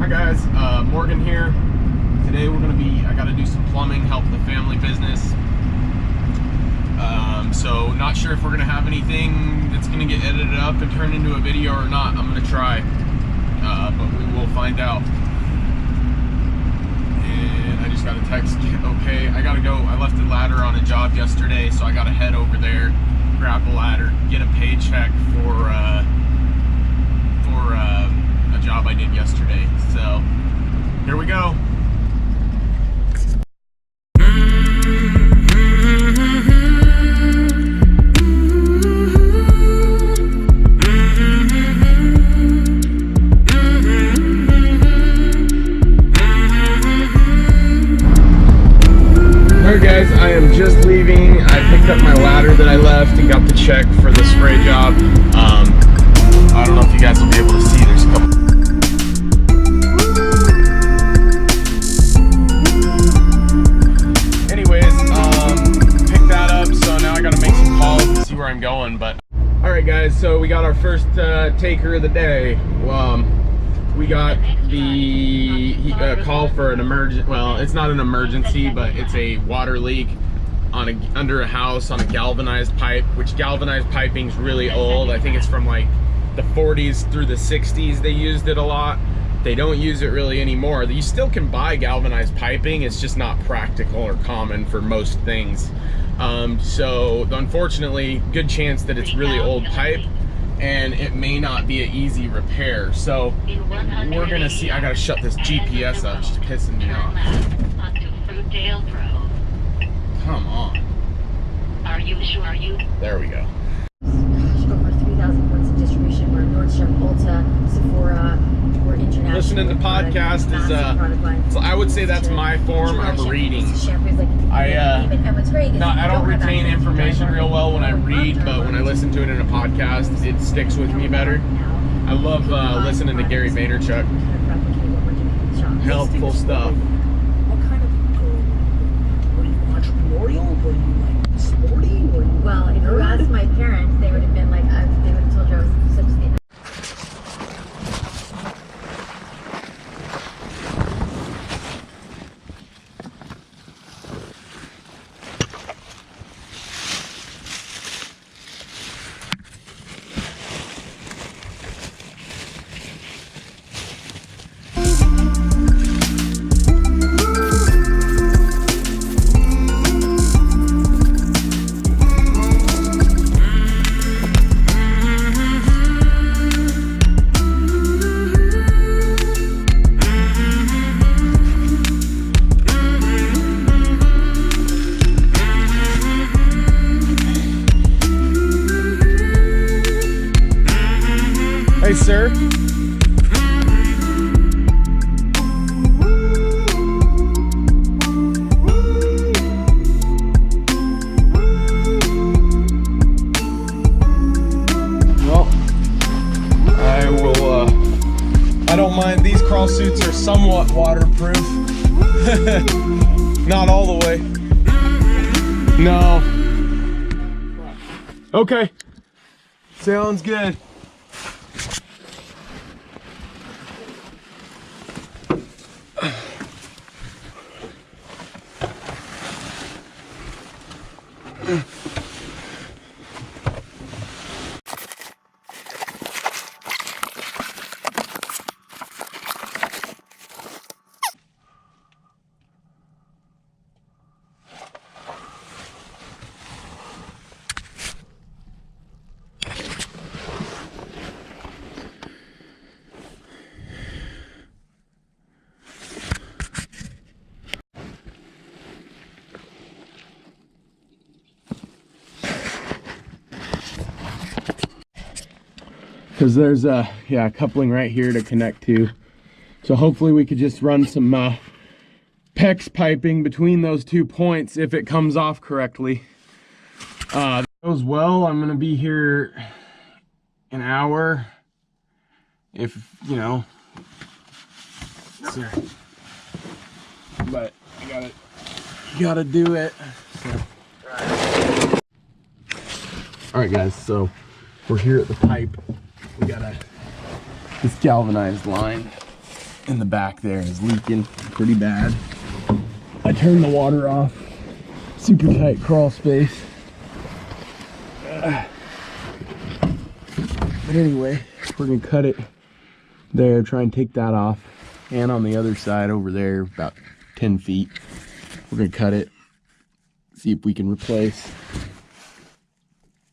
guys, Morgan here. Today I gotta do some plumbing, help the family business. So not sure if we're gonna have anything that's gonna get edited up and turned into a video or not. I'm gonna try, but we will find out. And I just got a text, okay, I gotta go. I left the ladder on a job yesterday, so I gotta head over there, grab the ladder, get a paycheck for a job I did yesterday. So here we go. Alright guys, I am just leaving. I picked up my ladder that I left and got the check for the spray job. I don't know if you guys will be able to see, there's a couple. Anyways, picked that up, so now I gotta make some calls to see where I'm going. But alright guys, so we got our first taker of the day. We got the call for an emergency. Well, it's not an emergency, but it's a water leak on under a house on a galvanized pipe, which galvanized piping's really old. I think it's from like the 40s through the 60s. They used it a lot. They don't use it really anymore. You still can buy galvanized piping, it's just not practical or common for most things. So unfortunately, good chance that it's really old pipe and it may not be an easy repair. So we're gonna see. I gotta shut this GPS up, it's pissing me off. Come on. Are you sure? Are you? There we go. Gosh, over 3,000 points of distribution. We're Nordstrom, Ulta, Sephora. We're international. Listening to podcast is so I would say that's my form of reading. I don't retain information real well when I read, but when I listen to it in a podcast, it sticks with me better. I love listening to Gary Vaynerchuk. Helpful stuff. What kind of were you entrepreneurial? Were you like sporty? Were you well, if you asked my parents, they would have been like, they would have told you I was such a. Hey, sir. Well, I will, I don't mind. These crawl suits are somewhat waterproof. Not all the way. No. Okay. Sounds good. Because there's a coupling right here to connect to, so hopefully we could just run some PEX piping between those 2 points if it comes off correctly. That goes well. I'm gonna be here an hour, if you know. Sorry. But I gotta do it. So. All right, guys. So we're here at the pipe. We got this galvanized line, in the back there is leaking pretty bad. I turned the water off. Super tight crawl space. But anyway, we're gonna cut it there, try and take that off. And on the other side over there, about 10 feet, we're gonna cut it, see if we can replace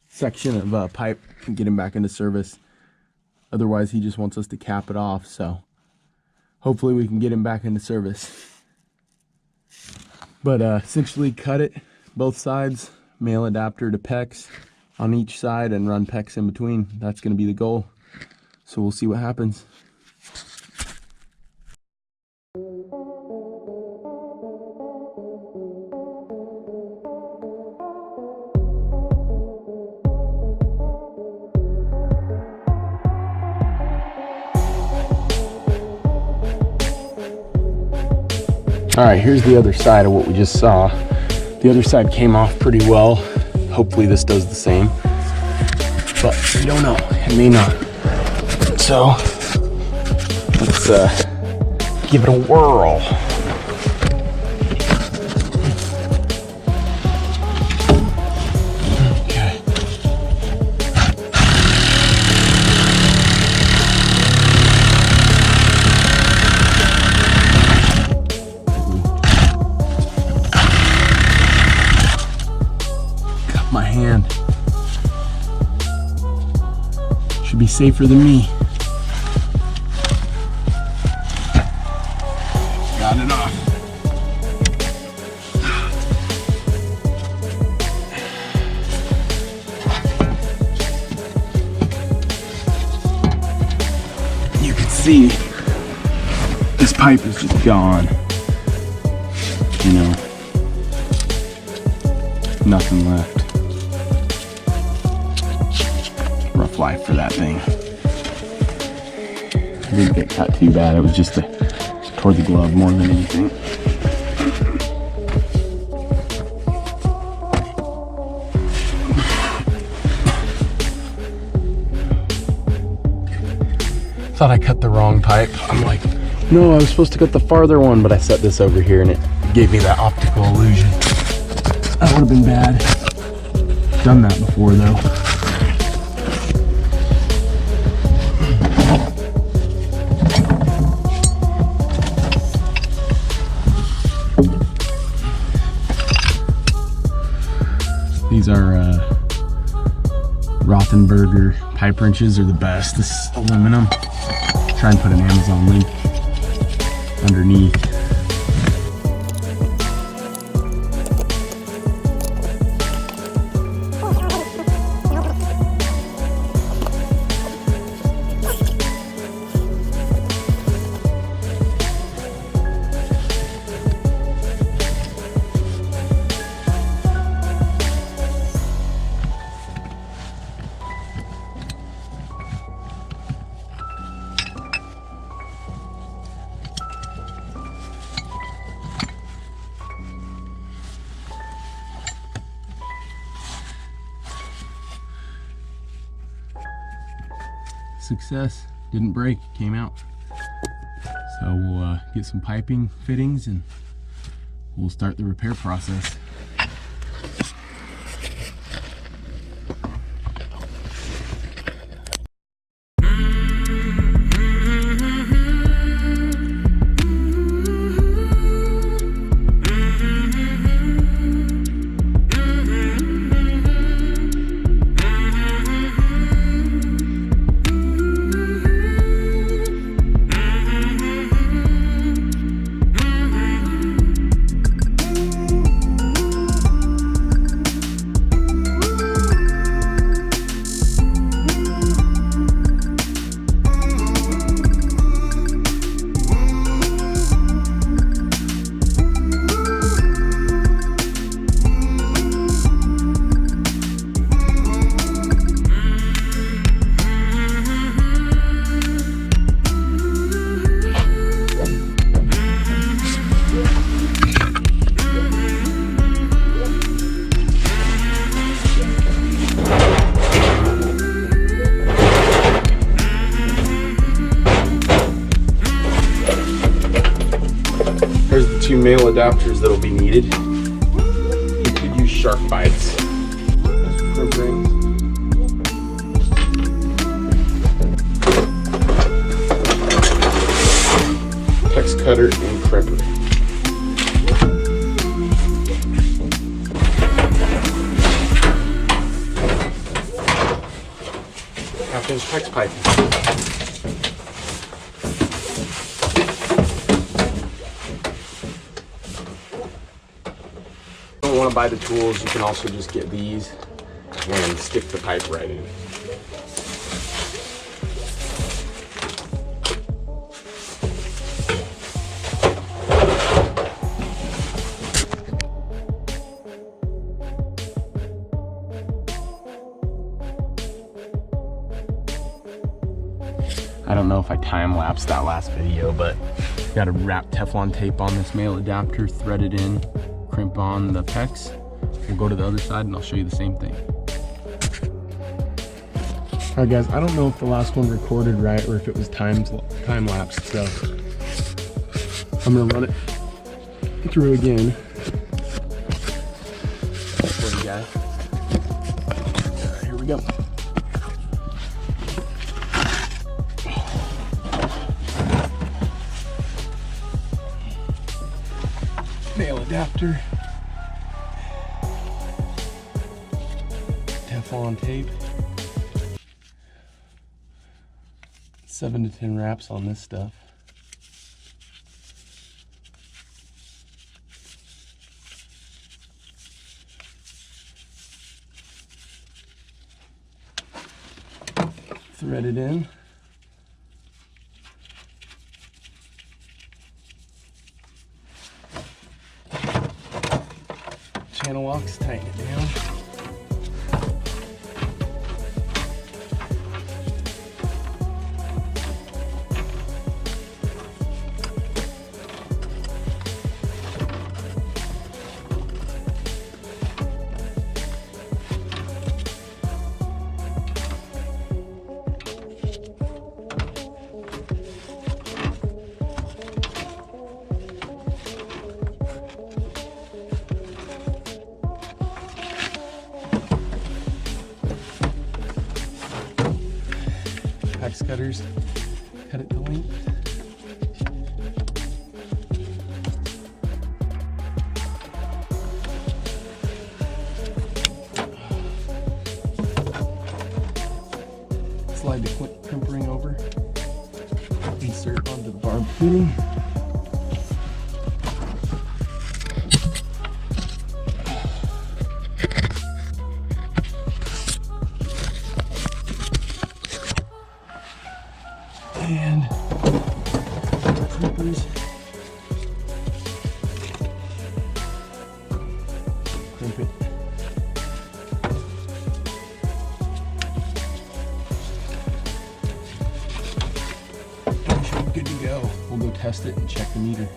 section of pipe and get him back into service. Otherwise, he just wants us to cap it off, so hopefully we can get him back into service. But essentially cut it, both sides, male adapter to PEX on each side and run PEX in between. That's gonna be the goal. So we'll see what happens. All right, here's the other side of what we just saw. The other side came off pretty well. Hopefully this does the same, but we don't know, it may not. So let's give it a whirl. Okay. Got my hand. Should be safer than me. Got it off. You can see this pipe is just gone. You know, nothing left. Rough life for that thing. It didn't get cut too bad. It was just toward the glove more than anything. Thought I cut the wrong pipe. I'm like, no, I was supposed to cut the farther one, but I set this over here and it gave me that optical illusion. That would have been bad. Done that before though. These are Rothenberger pipe wrenches, are the best. This is aluminum. Try and put an Amazon link underneath. Success, didn't break, came out. So we'll get some piping fittings and we'll start the repair process. two male adapters that'll be needed. You could use shark bites. Crimp rings. Hex cutter and crimper. Half-inch hex pipe. Don't want to buy the tools, you can also just get these and stick the pipe right in. I don't know if I time-lapsed that last video, but got to wrap Teflon tape on this male adapter, thread it in, crimp on the pecs. We'll go to the other side and I'll show you the same thing. All right guys, I don't know if the last one recorded right or if it was time-lapsed, so I'm gonna run it through again for you guys. Here we go. Male adapter, Teflon tape, 7 to 10 wraps on this stuff. Thread it in. Channel locks, tighten it down. Hex cutters, cut it to length. Slide the crimp ring over, insert onto the barb fitting. And crimpers, crimp it. We should be good to go. We'll go test it and check the meter.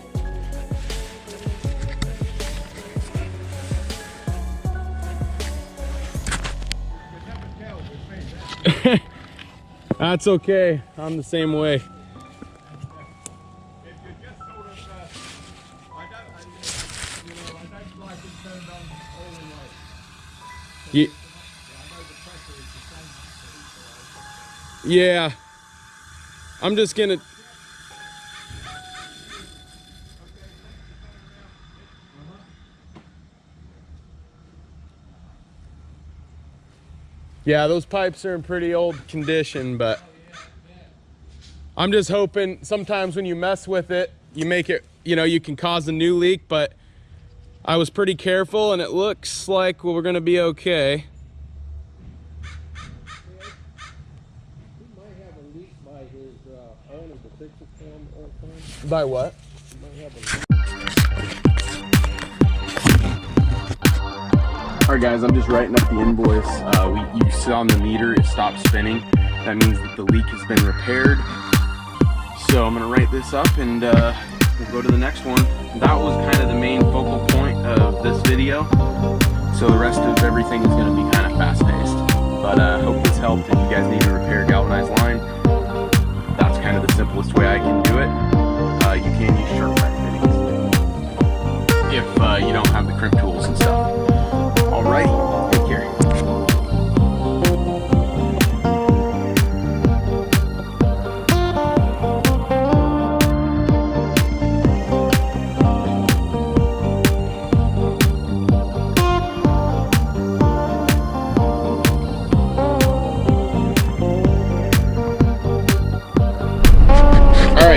That's okay. I'm the same way. Yeah. I'm just gonna. Yeah, those pipes are in pretty old condition, but I'm just hoping sometimes when you mess with it, you make it, you know, you can cause a new leak, but I was pretty careful and it looks like we're gonna be okay. He might have a leak by his owner to fix it for him all the time. By what? He might have a leak. Alright guys, I'm just writing up the invoice. You saw on the meter it stopped spinning. That means that the leak has been repaired. So I'm gonna write this up and we'll go to the next one. That was kind of the main focal point of this video. So the rest of everything is gonna be kind of fast-paced. But I hope this helped. If you guys need to repair a galvanized line, that's kind of the simplest way I can do it. You can use sharp pipe fittings.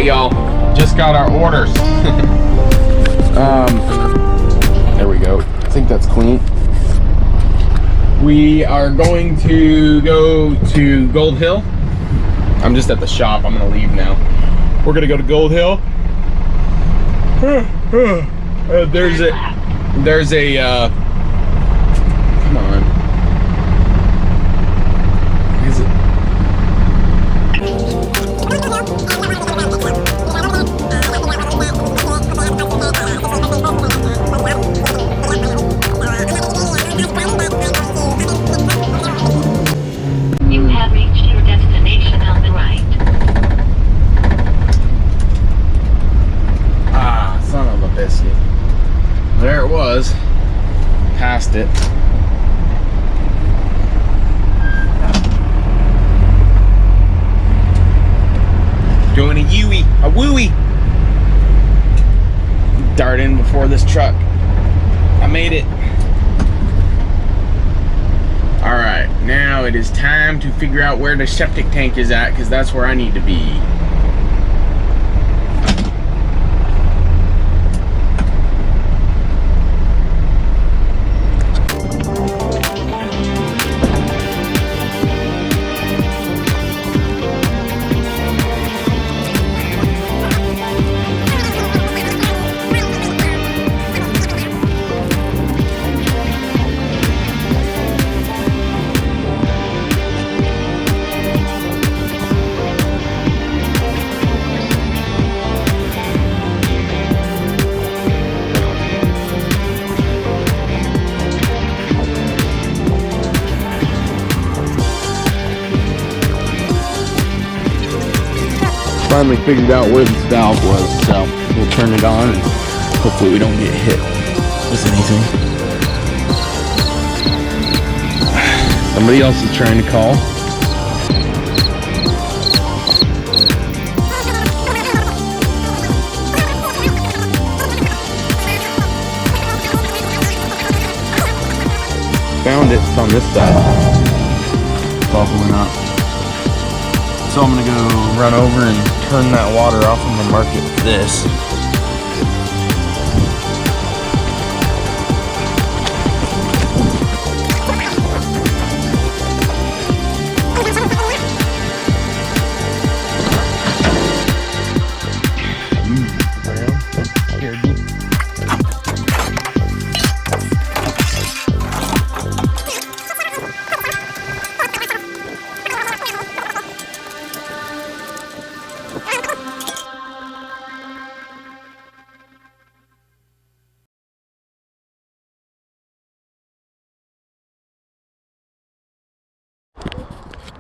right, y'all. Just got our orders. There we go. I think that's clean. We are going to go to Gold Hill. I'm just at the shop. I'm gonna leave now. We're gonna go to Gold Hill. There's a come on. Is it? You have reached your destination on the right. Ah, son of a biscuit. There it was. Past it. Doing a Yui, a wooey. Dart in before this truck. I made it. All right, now it is time to figure out where the septic tank is at, because that's where I need to be. Finally figured out where this valve was, so we'll turn it on and hopefully we don't get hit with anything. Somebody else is trying to call. Found it, it's on this side. Bubbling up. So I'm gonna go run over and turn that water off. I'm gonna mark it with this.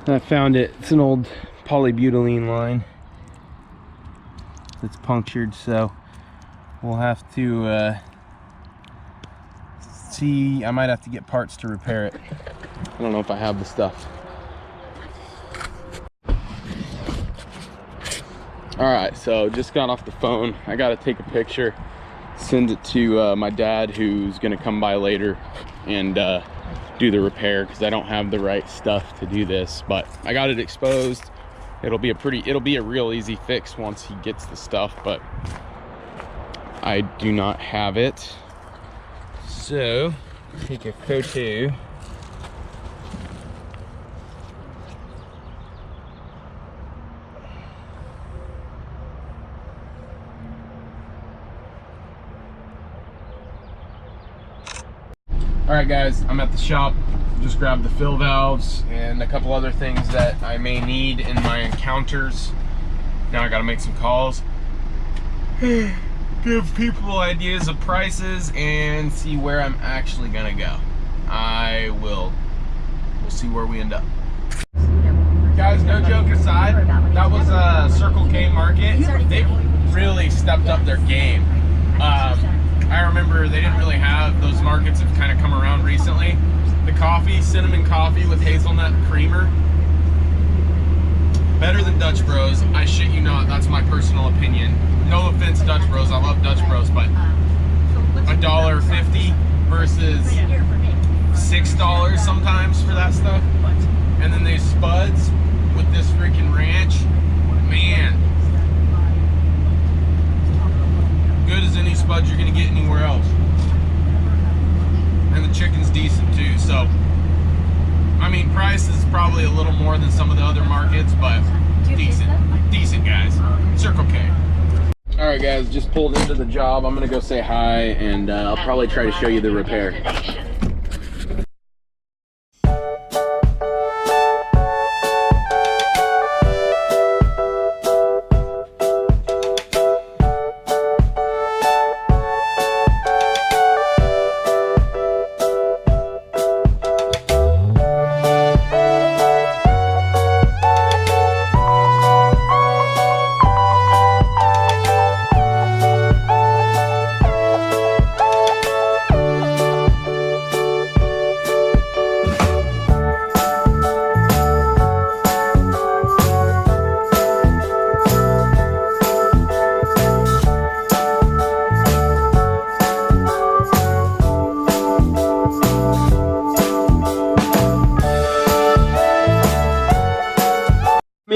I found it. It's an old polybutylene line that's punctured, so we'll have to see. I might have to get parts to repair it. I don't know if I have the stuff. Alright, so just got off the phone. I gotta take a picture, send it to my dad, who's gonna come by later and do the repair, because I don't have the right stuff to do this, but I got it exposed. It'll be a real easy fix once he gets the stuff, but I do not have it. So take a photo. All right, guys, I'm at the shop. Just grabbed the fill valves and a couple other things that I may need in my encounters. Now I gotta make some calls, give people ideas of prices, and see where I'm actually gonna go. We'll see where we end up. Guys, no joke aside, that was a Circle K market. They really stepped up their game. I remember they didn't really have those markets have kind of come around recently. The coffee, cinnamon coffee with hazelnut creamer, better than Dutch Bros. I shit you not, that's my personal opinion. No offense, Dutch Bros, I love Dutch Bros, but $1.50 versus $6 sometimes for that stuff. And then these spuds with this freaking ranch, man, Alright guys, just pulled into the job. I'm gonna go say hi, and I'll probably try to show you the repair.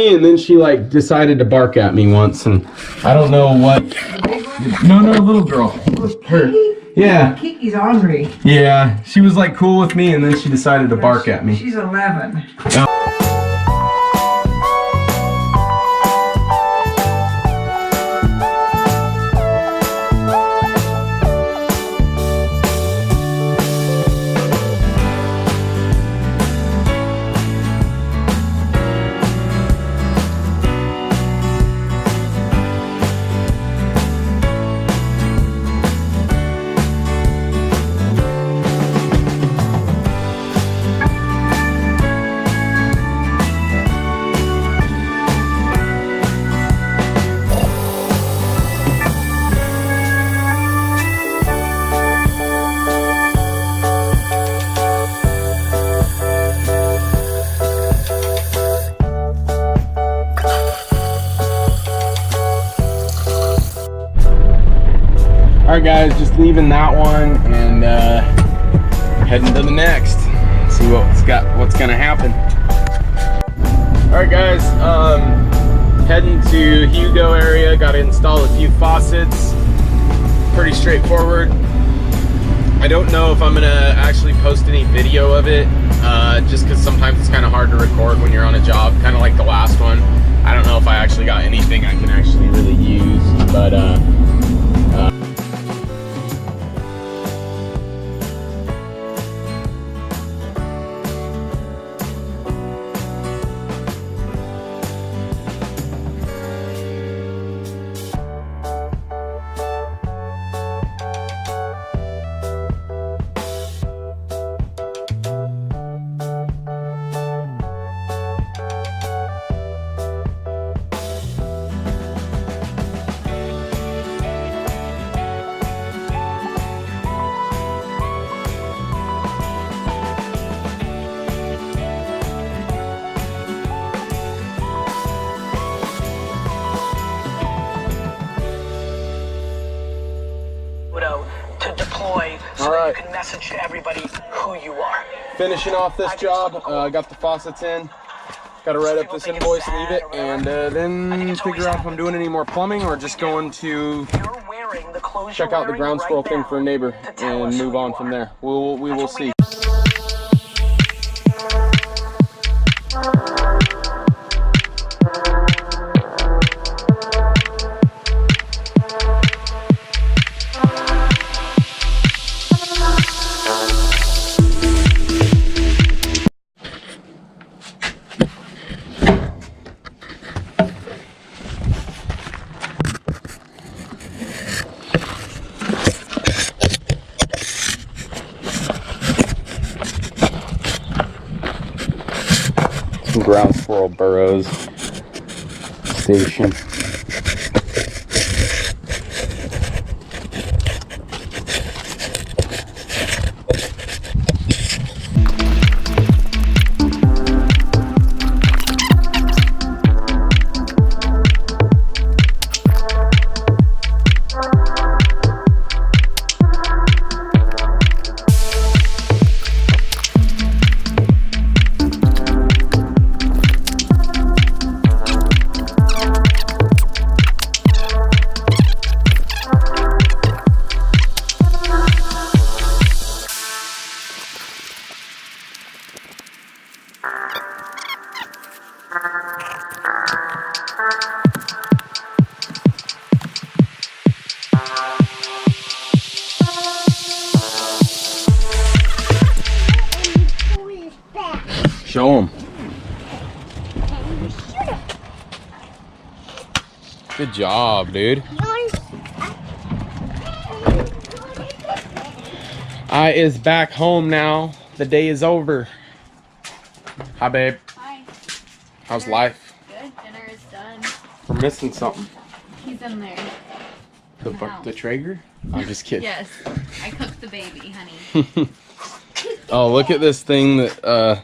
And then she like decided to bark at me once, and I don't know what. No, little girl. Her. Yeah. Kiki's ornery. Yeah, she was like cool with me, and then she decided to bark at me. She's 11. Alright guys, just leaving that one and heading to the next. See what's gonna happen. Alright guys, heading to Hugo area, gotta install a few faucets. Pretty straightforward. I don't know if I'm gonna actually post any video of it, just because sometimes it's kind of hard to record when you're on a job, kind of like the last one. I don't know if I actually got anything I can actually really use, but to deploy so that you can message to everybody who you are. finishing off this job, got the faucets in. Got to write up this invoice, leave it, and then figure out if I'm doing any more plumbing or just going to check out the ground squirrel thing for a neighbor and move on from there. We will see. Ground squirrel burrows station. Good job, dude. I is back home now. The day is over. Hi, babe. Hi. How's Dinner- life? Good. Dinner is done. We're missing something. He's in there. The Traeger? I'm just kidding. Yes. I cooked the baby, honey. Oh, look at this thing that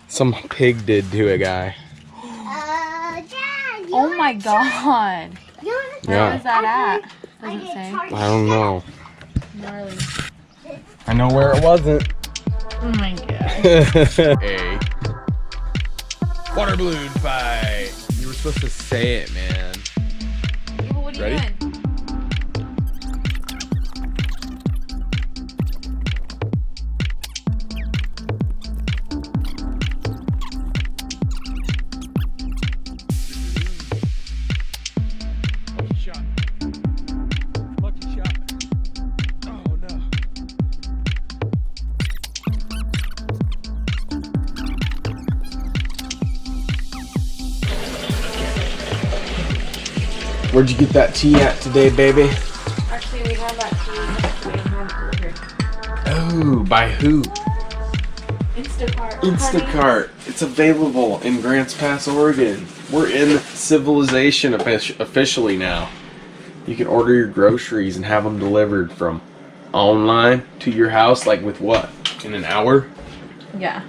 some pig did to a guy. Oh my god. Where Yeah. is that at? Doesn't say. I don't know. Gnarly. I know where it wasn't. Oh my god. A water balloon fight. You were supposed to say it, man. Well, what are Ready? you doing? Lucky shot. Lucky shot. Oh no. Where'd you get that tea at today, baby? Actually, we have that tea. We have delivered. Oh, by who? Instacart. Instacart. It's available in Grants Pass, Oregon. We're in civilization officially now. You can order your groceries and have them delivered from online to your house, like with what? In an hour? Yeah.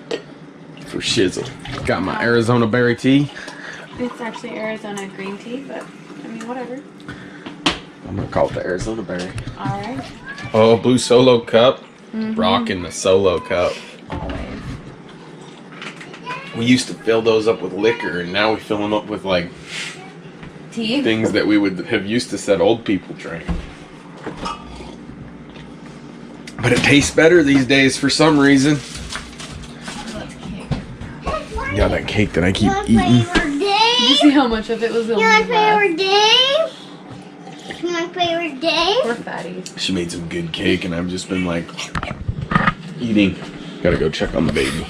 For shizzle. Got my Arizona berry tea. It's actually Arizona green tea, but I mean, whatever. I'm gonna call it the Arizona berry. Alright. Oh, blue Solo cup. Rocking the Solo cup. Always. We used to fill those up with liquor, and now we fill them up with like Tea? things that we would have used to set old people drink. But it tastes better these days for some reason. That's cake. Yeah, that cake that I keep eating. Did you see how much of it was on My the favorite day. My favorite day. We're fatties. She made some good cake, and I've just been like eating. Gotta go check on the baby.